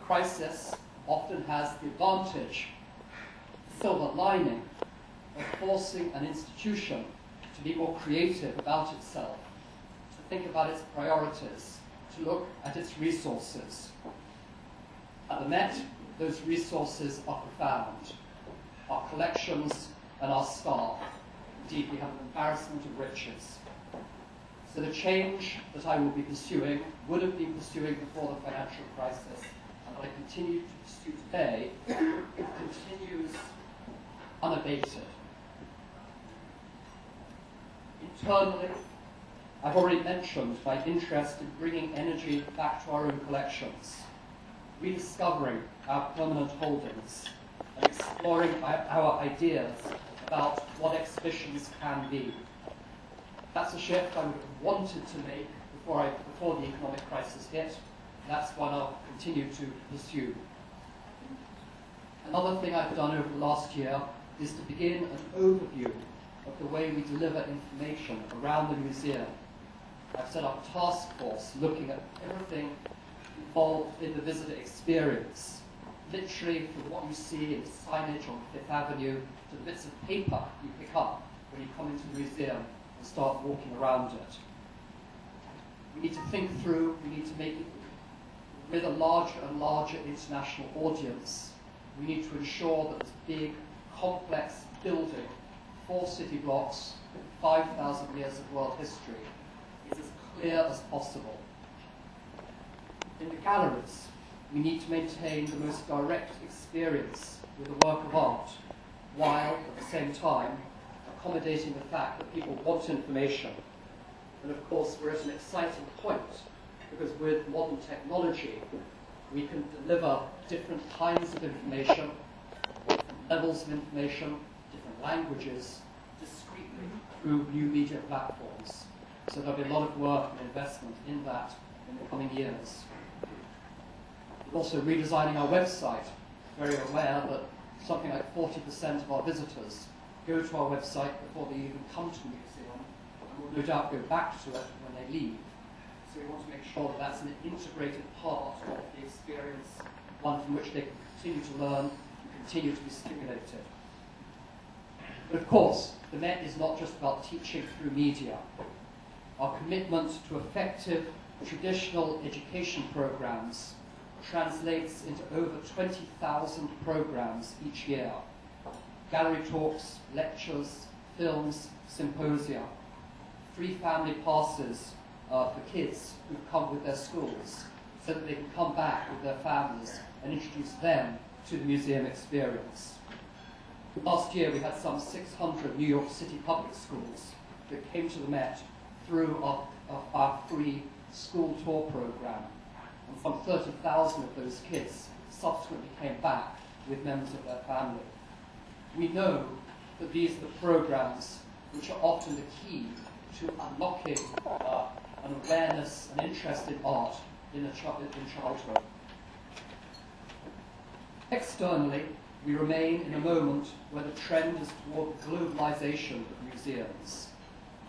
crisis often has the advantage, the silver lining, of forcing an institution to be more creative about itself, to think about its priorities, to look at its resources. At the Met, those resources are profound. Our collections and our staff. Indeed, we have an embarrassment of riches. So the change that I will be pursuing, would have been pursuing before the financial crisis, and that I continue to pursue today, continues unabated. Internally, I've already mentioned my interest in bringing energy back to our own collections, rediscovering our permanent holdings, and exploring our ideas about what exhibitions can be. That's a shift I would have wanted to make before the economic crisis hit. That's one I'll continue to pursue. Another thing I've done over the last year is to begin an overview of the way we deliver information around the museum. I've set up a task force looking at everything involved in the visitor experience, literally from what you see in signage on Fifth Avenue to the bits of paper you pick up when you come into the museum and start walking around it. We need to think through, we need to make it with a larger and larger international audience. We need to ensure that this big, complex building, 4 city blocks, 5,000 years of world history, is as clear as possible. In the galleries, we need to maintain the most direct experience with the work of art, while at the same time accommodating the fact that people want information. And of course, we're at an exciting point, because with modern technology, we can deliver different kinds of information, different levels of information, different languages, discreetly through new media platforms. So there'll be a lot of work and investment in that in the coming years. We're also redesigning our website, very aware that something like 40% of our visitors go to our website before they even come to the museum, and will no doubt go back to it when they leave. So we want to make sure that that's an integrated part of the experience, one from which they can continue to learn and continue to be stimulated. But of course, the Met is not just about teaching through media. Our commitment to effective traditional education programs translates into over 20,000 programs each year. Gallery talks, lectures, films, symposia, free family passes for kids who come with their schools, so that they can come back with their families and introduce them to the museum experience. Last year we had some 600 New York City public schools that came to the Met through our free school tour program. And some 30,000 of those kids subsequently came back with members of their family. We know that these are the programs which are often the key to unlocking an awareness and interest in art in childhood. Externally, we remain in a moment where the trend is toward the globalization of museums,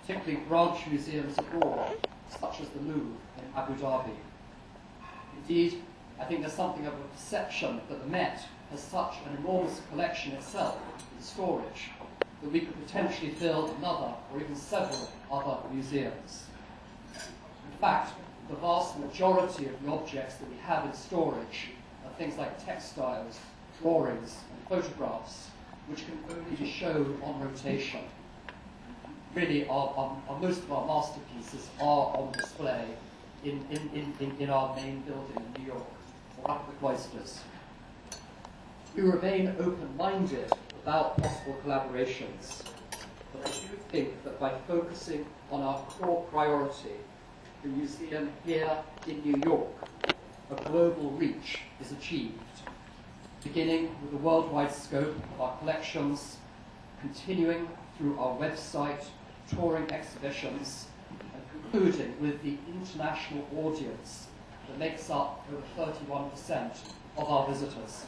particularly branch museums abroad, such as the Louvre in Abu Dhabi. Indeed, I think there's something of a perception that the Met has such an enormous collection itself in storage that we could potentially fill another or even several other museums. In fact, the vast majority of the objects that we have in storage are things like textiles, drawings, and photographs, which can only be shown on rotation. Really, most of our masterpieces are on display in our main building in New York, or up at the Cloisters. We remain open-minded about possible collaborations, but I do think that by focusing on our core priority, the museum here in New York, a global reach is achieved, beginning with the worldwide scope of our collections, continuing through our website, touring exhibitions, and concluding with the international audience that makes up over 31% of our visitors.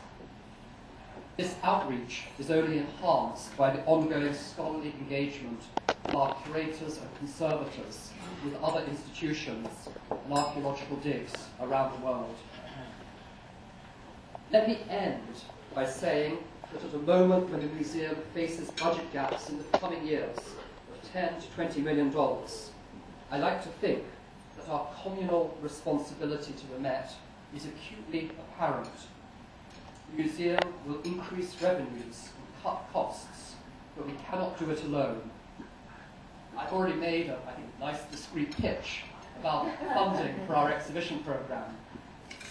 This outreach is only enhanced by the ongoing scholarly engagement of our curators and conservators with other institutions and archaeological digs around the world. Let me end by saying that at a moment when the museum faces budget gaps in the coming years of $10 to $20 million, I like to think that our communal responsibility to the Met is acutely apparent. The museum will increase revenues and cut costs, but we cannot do it alone. I've already made a, I think, nice discreet pitch about funding for our exhibition programme,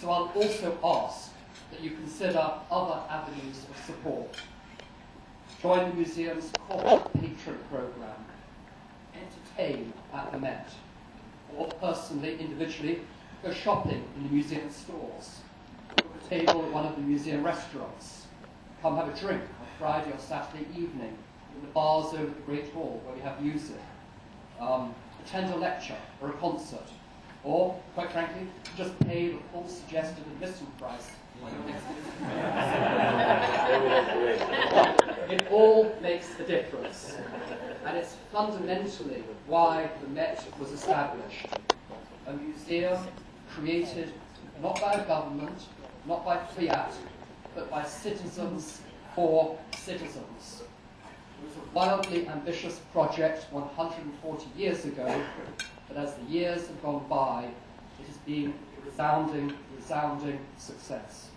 so I'll also ask that you consider other avenues of support. Join the museum's corporate patron programme, entertain at the Met, or personally, individually, go shopping in the museum stores, book a table at one of the museum restaurants, come have a drink on Friday or Saturday evening in the bars over the Great Hall where we have music, attend a lecture or a concert, or, quite frankly, just pay the full suggested admission price. It all makes a difference, and it's fundamentally why the Met was established. A museum created not by a government, not by fiat, but by citizens for citizens. It was a wildly ambitious project 140 years ago, but as the years have gone by, it has been a resounding, resounding success.